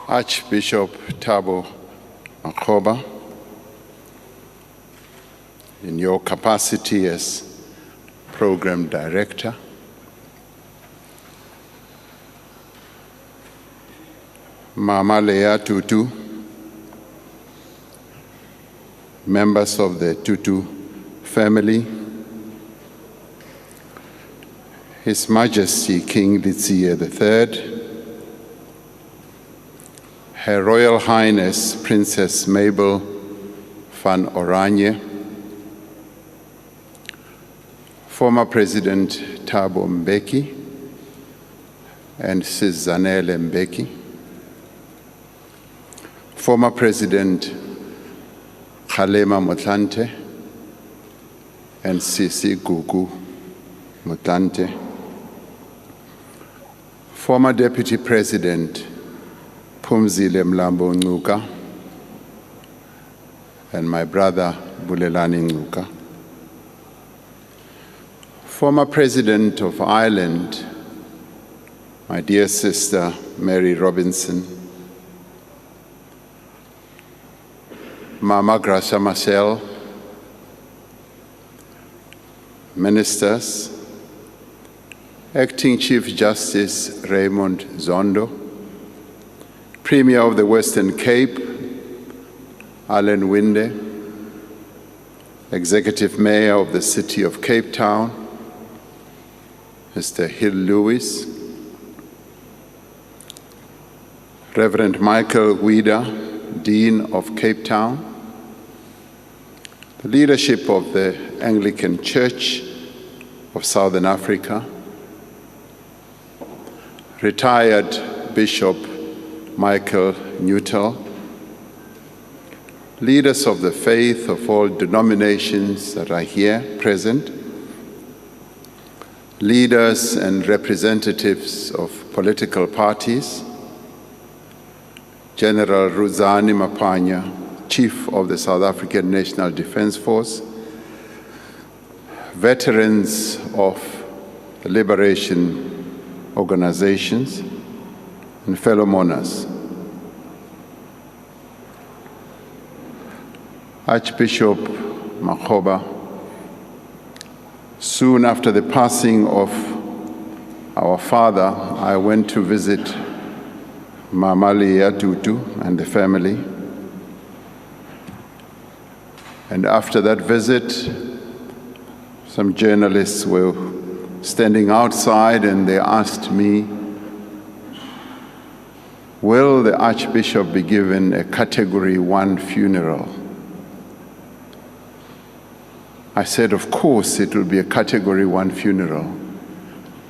Archbishop Thabo Makgoba, in your capacity as Program Director, Mama Leah Tutu, members of the Tutu family, His Majesty King Letsie III, Her Royal Highness Princess Mabel van Oranje, former President Thabo Mbeki and Sis Zanele Mbeki, former President Kgalema Motlanthe and Sisi Gugu Motlanthe, former Deputy President Phumzile Mlambo Ngcuka and my brother Bulelani Ngcuka, former President of Ireland, my dear sister Mary Robinson, Mama Gracia Machel, ministers, Acting Chief Justice Raymond Zondo, Premier of the Western Cape, Alan Winde, Executive Mayor of the City of Cape Town, Mr. Hill Lewis, Reverend Michael Guida, Dean of Cape Town, the leadership of the Anglican Church of Southern Africa, retired Bishop Michael Newtel, leaders of the faith of all denominations that are here present, leaders and representatives of political parties, General Ruzani Mapanya, Chief of the South African National Defence Force, veterans of the liberation organizations, and fellow mourners. Archbishop Makgoba, soon after the passing of our father, I went to visit Mama Leah Tutu and the family. And after that visit, some journalists were standing outside and they asked me, will the Archbishop be given a Category 1 funeral? I said, of course it will be a Category 1 funeral.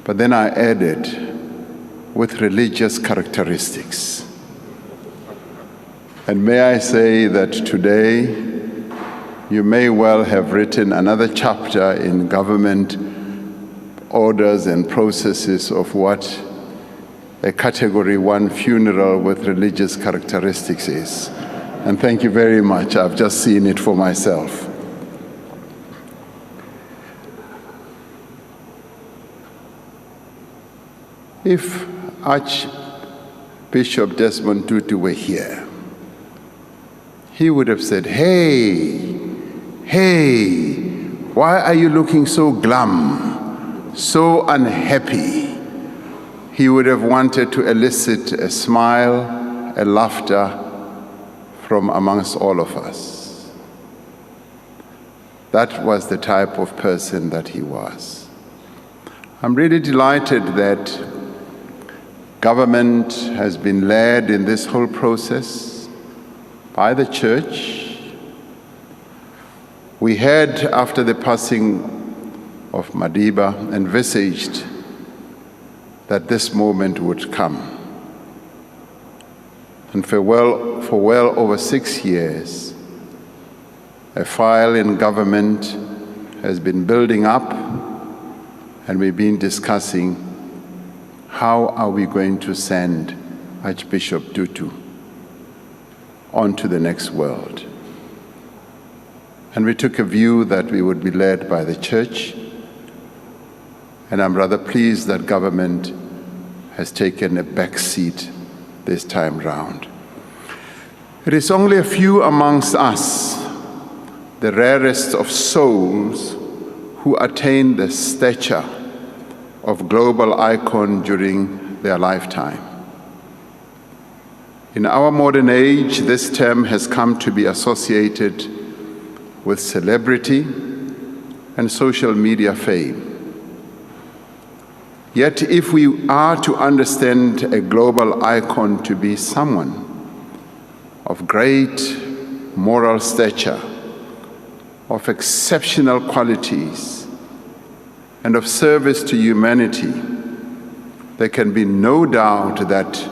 But then I added, with religious characteristics. And may I say that today, you may well have written another chapter in government orders and processes of what a Category 1 funeral with religious characteristics is. And thank you very much. I've just seen it for myself. If Archbishop Desmond Tutu were here, he would have said, hey, why are you looking so glum, so unhappy? He would have wanted to elicit a smile, a laughter from amongst all of us. That was the type of person that he was. I'm really delighted that government has been led in this whole process by the church. We had, after the passing of Madiba, envisaged that this moment would come. And for well over 6 years, a file in government has been building up, and we've been discussing how are we going to send Archbishop Tutu on to the next world. And we took a view that we would be led by the church, and I'm rather pleased that government has taken a back seat this time round. It is only a few amongst us, the rarest of souls, who attain the stature of global icon during their lifetime. In our modern age, this term has come to be associated with celebrity and social media fame. Yet, if we are to understand a global icon to be someone of great moral stature, of exceptional qualities, and of service to humanity, there can be no doubt that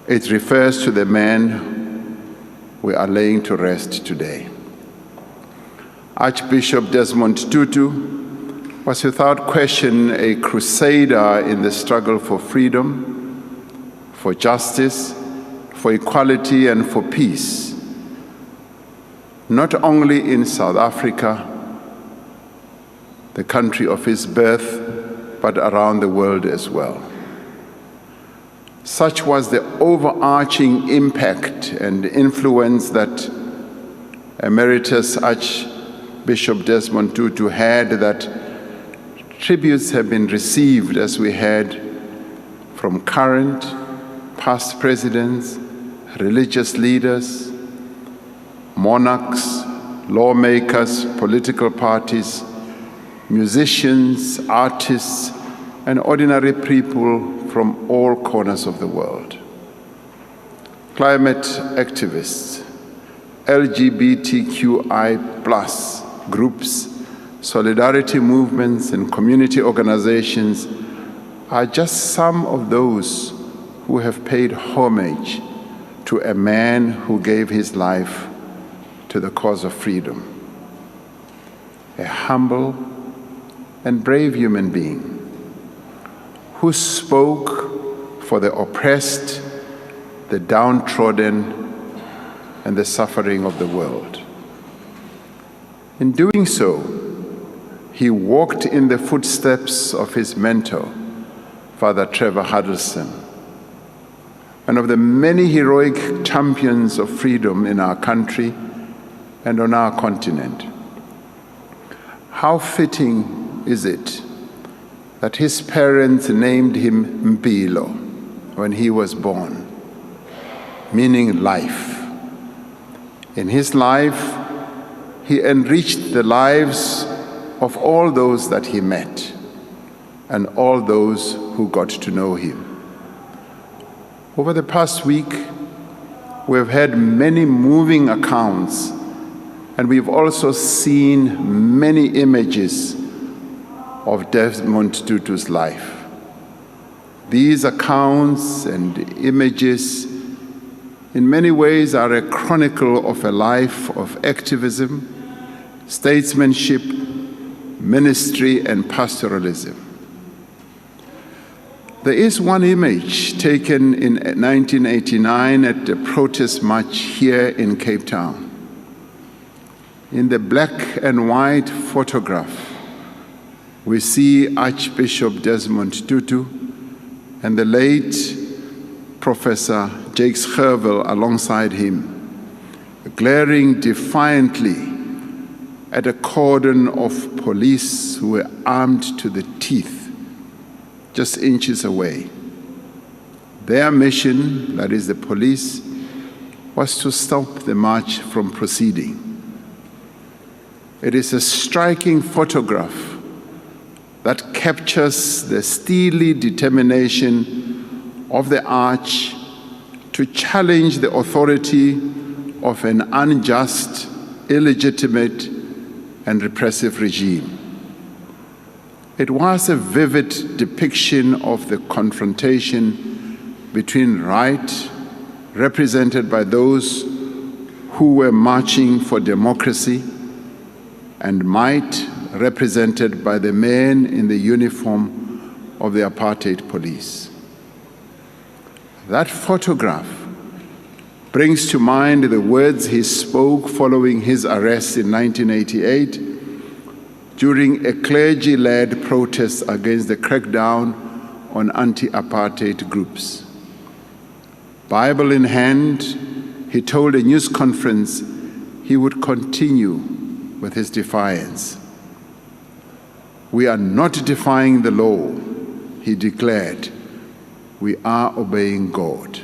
it refers to the man we are laying to rest today. Archbishop Desmond Tutu was without question a crusader in the struggle for freedom, for justice, for equality, and for peace, not only in South Africa, the country of his birth, but around the world as well. Such was the overarching impact and influence that Emeritus Archbishop Desmond Tutu had, that tributes have been received, as we had, from current, past presidents, religious leaders, monarchs, lawmakers, political parties, musicians, artists, and ordinary people from all corners of the world. Climate activists, LGBTQI+ groups, solidarity movements, and community organizations are just some of those who have paid homage to a man who gave his life to the cause of freedom. A humble and brave human being who spoke for the oppressed, the downtrodden, and the suffering of the world. In doing so, he walked in the footsteps of his mentor, Father Trevor Huddleston, one of the many heroic champions of freedom in our country and on our continent. How fitting is it that his parents named him Mpilo when he was born, meaning life. In his life, he enriched the lives of all those that he met and all those who got to know him. Over the past week, we have had many moving accounts, and we've also seen many images of Desmond Tutu's life. These accounts and images in many ways are a chronicle of a life of activism, statesmanship, ministry, and pastoralism. There is one image taken in 1989 at the protest march here in Cape Town. In the black and white photograph, we see Archbishop Desmond Tutu and the late Professor Jakes Gerwel alongside him, glaring defiantly at a cordon of police who were armed to the teeth, just inches away. Their mission, that is the police, was to stop the march from proceeding. It is a striking photograph that captures the steely determination of the arch to challenge the authority of an unjust, illegitimate, and repressive regime. It was a vivid depiction of the confrontation between right, represented by those who were marching for democracy, and might, represented by the men in the uniform of the apartheid police. That photograph brings to mind the words he spoke following his arrest in 1988 during a clergy-led protest against the crackdown on anti-apartheid groups. Bible in hand, he told a news conference he would continue with his defiance. "We are not defying the law," he declared. "We are obeying God."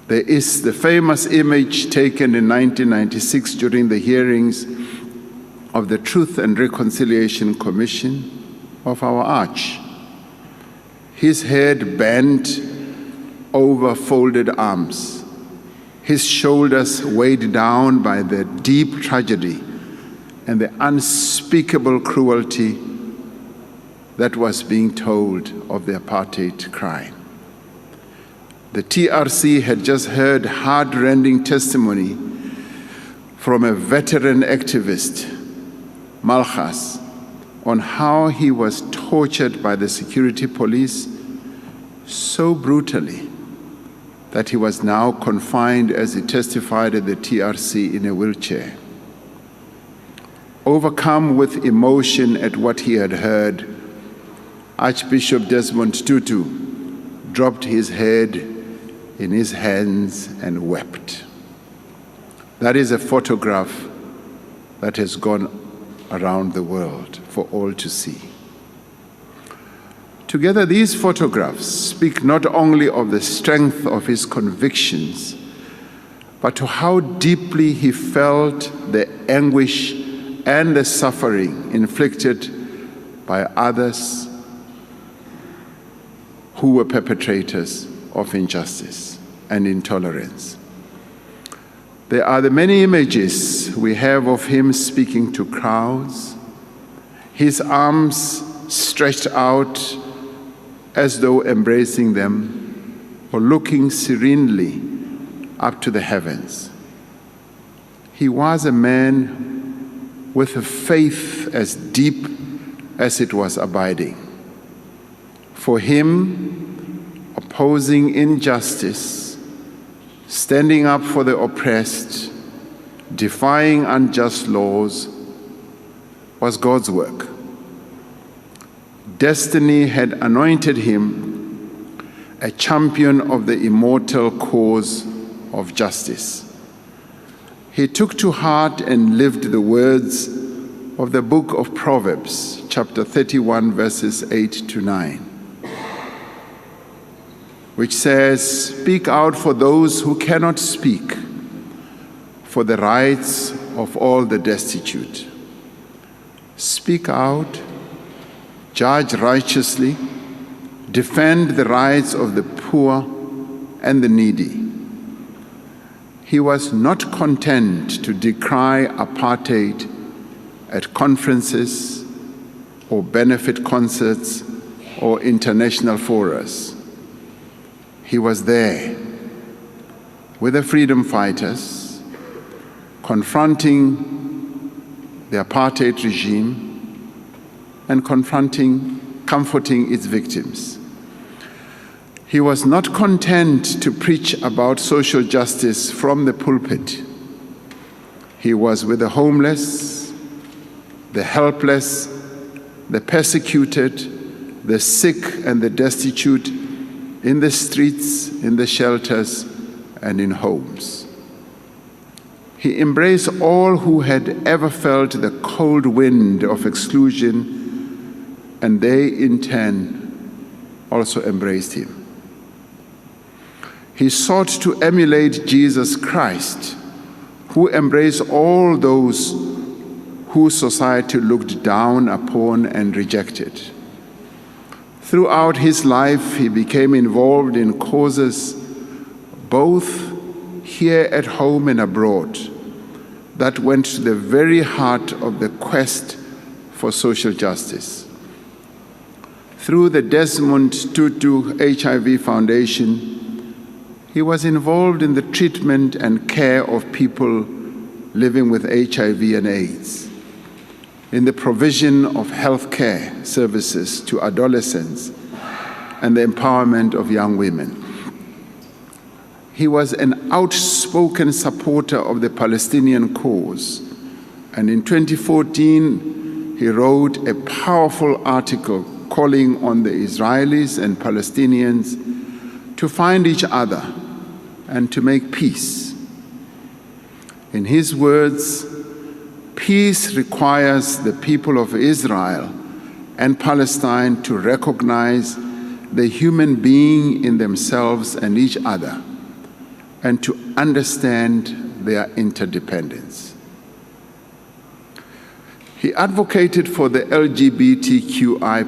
There is the famous image taken in 1996 during the hearings of the Truth and Reconciliation Commission of our Arch. His head bent over folded arms, his shoulders weighed down by the deep tragedy and the unspeakable cruelty that was being told of the apartheid crime. The TRC had just heard heart-rending testimony from a veteran activist, Malchus, on how he was tortured by the security police so brutally that he was now confined, as he testified at the TRC, in a wheelchair. Overcome with emotion at what he had heard, Archbishop Desmond Tutu dropped his head in his hands and wept. That is a photograph that has gone around the world for all to see. Together, these photographs speak not only of the strength of his convictions, but to how deeply he felt the anguish and the suffering inflicted by others who were perpetrators of injustice and intolerance. There are the many images we have of him speaking to crowds, his arms stretched out as though embracing them, or looking serenely up to the heavens. He was a man with a faith as deep as it was abiding. For him, opposing injustice, standing up for the oppressed, defying unjust laws, was God's work. Destiny had anointed him a champion of the immortal cause of justice. He took to heart and lived the words of the book of Proverbs, chapter 31, verses 8 to 9. Which says, "Speak out for those who cannot speak, for the rights of all the destitute. Speak out, judge righteously, defend the rights of the poor and the needy." He was not content to decry apartheid at conferences or benefit concerts or international forums. He was there with the freedom fighters, confronting the apartheid regime and comforting its victims. He was not content to preach about social justice from the pulpit. He was with the homeless, the helpless, the persecuted, the sick and the destitute, in the streets, in the shelters, and in homes. He embraced all who had ever felt the cold wind of exclusion, and they in turn also embraced him. He sought to emulate Jesus Christ, who embraced all those whose society looked down upon and rejected. Throughout his life, he became involved in causes both here at home and abroad that went to the very heart of the quest for social justice. Through the Desmond Tutu HIV Foundation, he was involved in the treatment and care of people living with HIV and AIDS, in the provision of health care services to adolescents, and the empowerment of young women. He was an outspoken supporter of the Palestinian cause, and in 2014, he wrote a powerful article calling on the Israelis and Palestinians to find each other and to make peace. In his words, peace requires the people of Israel and Palestine to recognize the human being in themselves and each other, and to understand their interdependence. He advocated for the LGBTQI+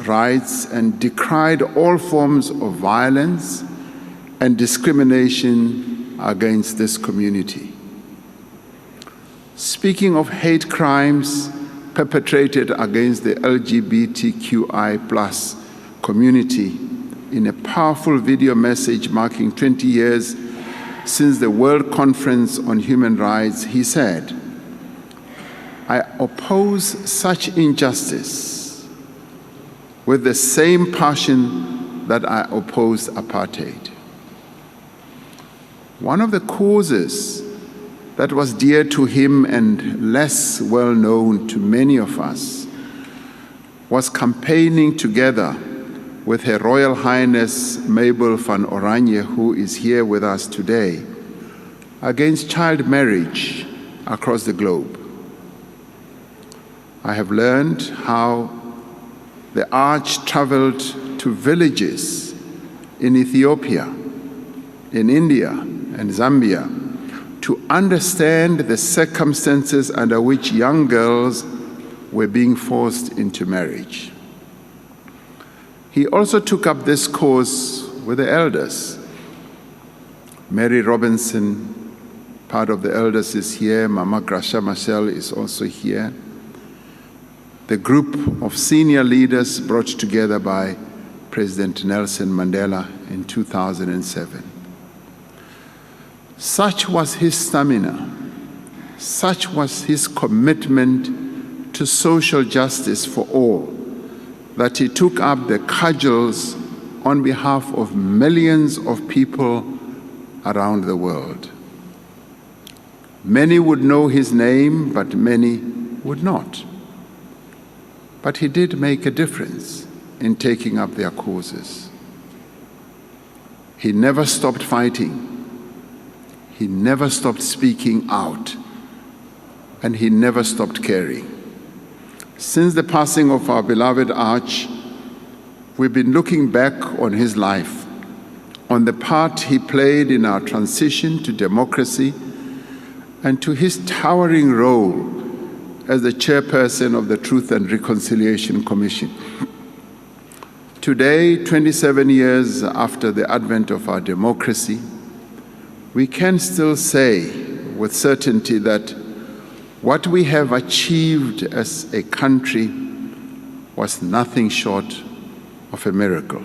rights and decried all forms of violence and discrimination against this community. Speaking of hate crimes perpetrated against the LGBTQI+ community, in a powerful video message marking 20 years since the World Conference on Human Rights, he said, "I oppose such injustice with the same passion that I opposed apartheid." One of the causes that was dear to him and less well known to many of us was campaigning together with Her Royal Highness Mabel van Oranje, who is here with us today, against child marriage across the globe. I have learned how the Arch traveled to villages in Ethiopia, in India, and Zambia to understand the circumstances under which young girls were being forced into marriage. He also took up this cause with the elders. Mary Robinson, part of the elders, is here. Mama Grasha Machel is also here. The group of senior leaders brought together by President Nelson Mandela in 2007. Such was his stamina, such was his commitment to social justice for all, that he took up the cudgels on behalf of millions of people around the world. Many would know his name, but many would not. But he did make a difference in taking up their causes. He never stopped fighting. He never stopped speaking out. And he never stopped caring. Since the passing of our beloved Arch, we've been looking back on his life, on the part he played in our transition to democracy, and to his towering role as the chairperson of the Truth and Reconciliation Commission. Today, 27 years after the advent of our democracy, we can still say with certainty that what we have achieved as a country was nothing short of a miracle.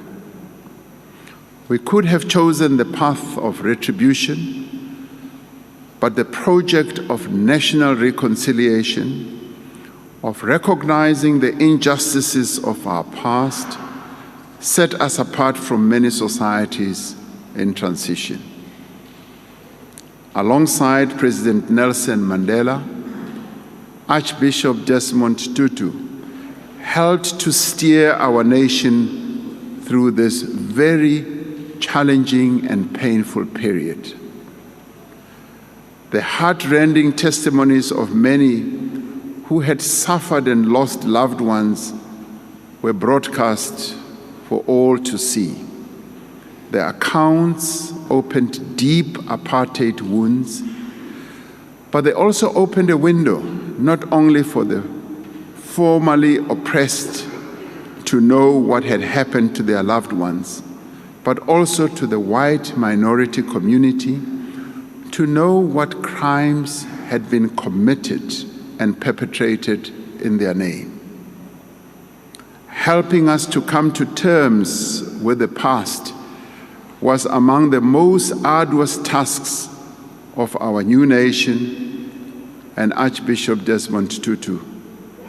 We could have chosen the path of retribution, but the project of national reconciliation, of recognizing the injustices of our past, set us apart from many societies in transition. Alongside President Nelson Mandela, Archbishop Desmond Tutu helped to steer our nation through this very challenging and painful period. The heart-rending testimonies of many who had suffered and lost loved ones were broadcast for all to see. Their accounts opened deep apartheid wounds, but they also opened a window not only for the formerly oppressed to know what had happened to their loved ones, but also to the white minority community to know what crimes had been committed and perpetrated in their name. Helping us to come to terms with the past was among the most arduous tasks of our new nation, and Archbishop Desmond Tutu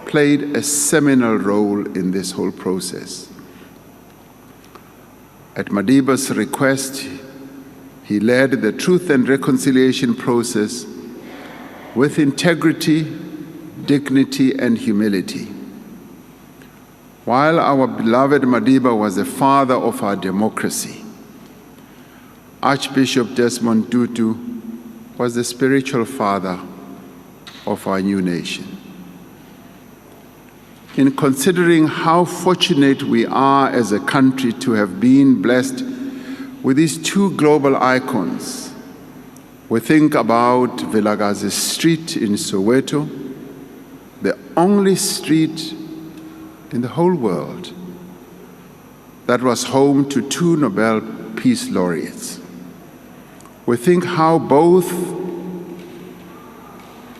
played a seminal role in this whole process. At Madiba's request, he led the Truth and Reconciliation process with integrity, dignity, and humility. While our beloved Madiba was the father of our democracy, Archbishop Desmond Tutu was the spiritual father of our new nation. In considering how fortunate we are as a country to have been blessed with these two global icons, we think about Vilakazi Street in Soweto, the only street in the whole world that was home to two Nobel Peace Laureates. We think how both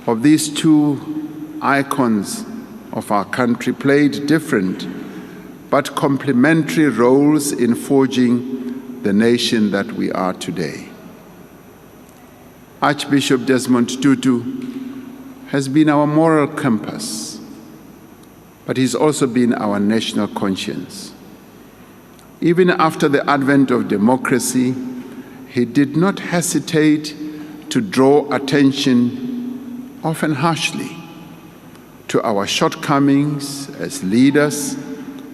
of these two icons of our country played different but complementary roles in forging the nation that we are today. Archbishop Desmond Tutu has been our moral compass, but he's also been our national conscience. Even after the advent of democracy, he did not hesitate to draw attention, often harshly, to our shortcomings as leaders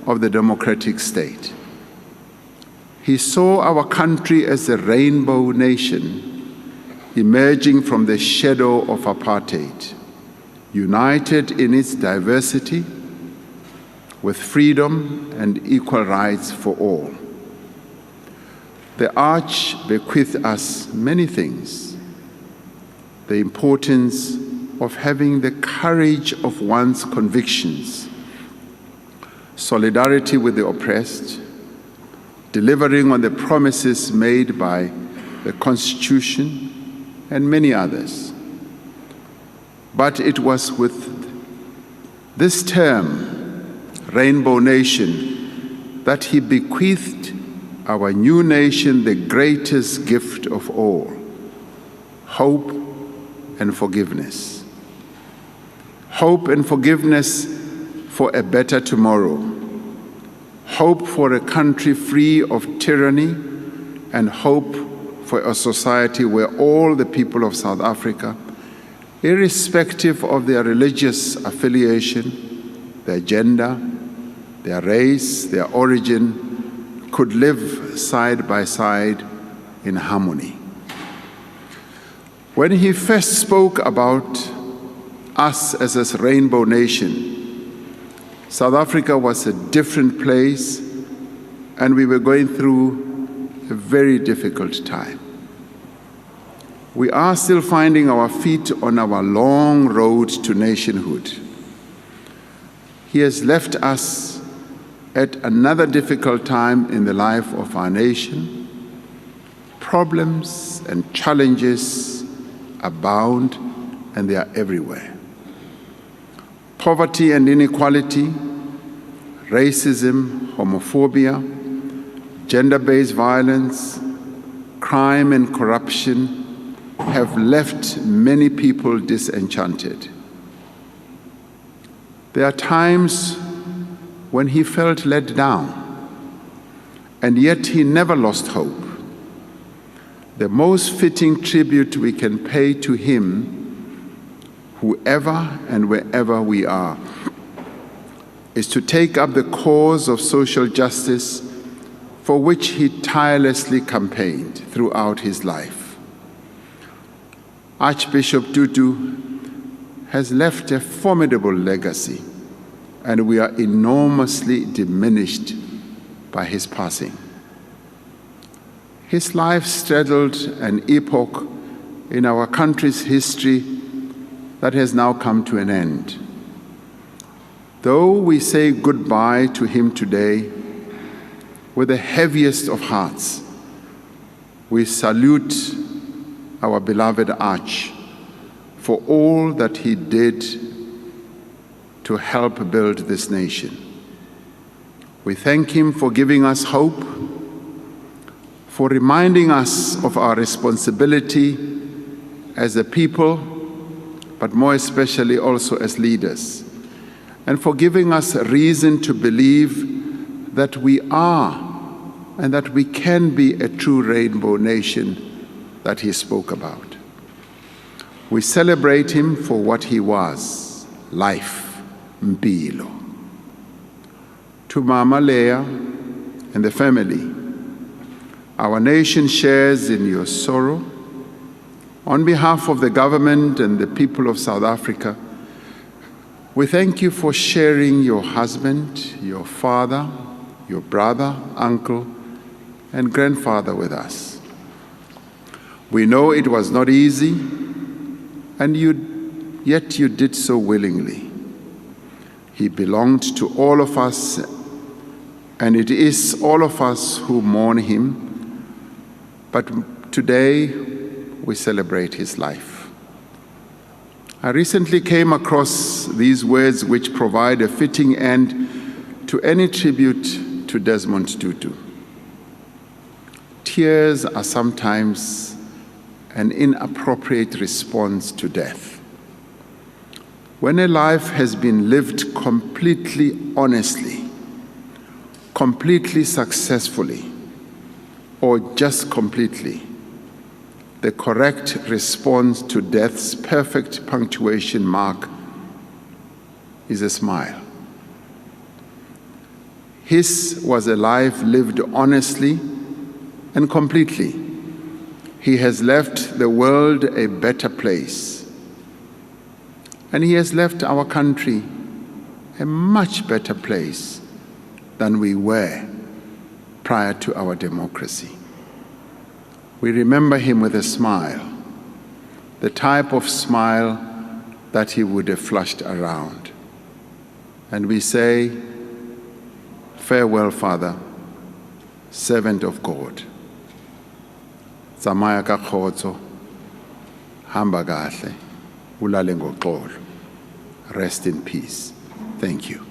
of the democratic state. He saw our country as a rainbow nation emerging from the shadow of apartheid, united in its diversity, with freedom and equal rights for all. The Arch bequeathed us many things: the importance of having the courage of one's convictions, solidarity with the oppressed, delivering on the promises made by the Constitution, and many others. But it was with this term, Rainbow Nation, that he bequeathed our new nation the greatest gift of all: hope and forgiveness. Hope and forgiveness for a better tomorrow. Hope for a country free of tyranny, and hope for a society where all the people of South Africa, irrespective of their religious affiliation, their gender, their race, their origin, could live side by side in harmony. When he first spoke about us as a rainbow nation, South Africa was a different place, and we were going through a very difficult time. We are still finding our feet on our long road to nationhood. He has left us at another difficult time in the life of our nation. Problems and challenges abound, and they are everywhere. Poverty and inequality, racism, homophobia, gender-based violence, crime and corruption have left many people disenchanted. There are times when he felt let down, and yet he never lost hope. The most fitting tribute we can pay to him, whoever and wherever we are, is to take up the cause of social justice for which he tirelessly campaigned throughout his life. Archbishop Tutu has left a formidable legacy, and we are enormously diminished by his passing. His life straddled an epoch in our country's history that has now come to an end. Though we say goodbye to him today with the heaviest of hearts, we salute our beloved Arch for all that he did to help build this nation. We thank him for giving us hope, for reminding us of our responsibility as a people, but more especially also as leaders, and for giving us a reason to believe that we are and that we can be a true rainbow nation that he spoke about. We celebrate him for what he was: life, Mpilo. To Mama Leah and the family, our nation shares in your sorrow. On behalf of the government and the people of South Africa, we thank you for sharing your husband, your father, your brother, uncle, and grandfather with us. We know it was not easy, and yet you did so willingly. He belonged to all of us, and it is all of us who mourn him, but today we celebrate his life. I recently came across these words which provide a fitting end to any tribute to Desmond Tutu. Tears are sometimes an inappropriate response to death. When a life has been lived completely honestly, completely successfully, or just completely, the correct response to death's perfect punctuation mark is a smile. His was a life lived honestly and completely. He has left the world a better place. And he has left our country a much better place than we were prior to our democracy. We remember him with a smile, the type of smile that he would have flushed around. And we say, farewell, Father, servant of God. Tsamaya ka kgotso, hamba kahle, ulale ngoxolo. Rest in peace. Thank you.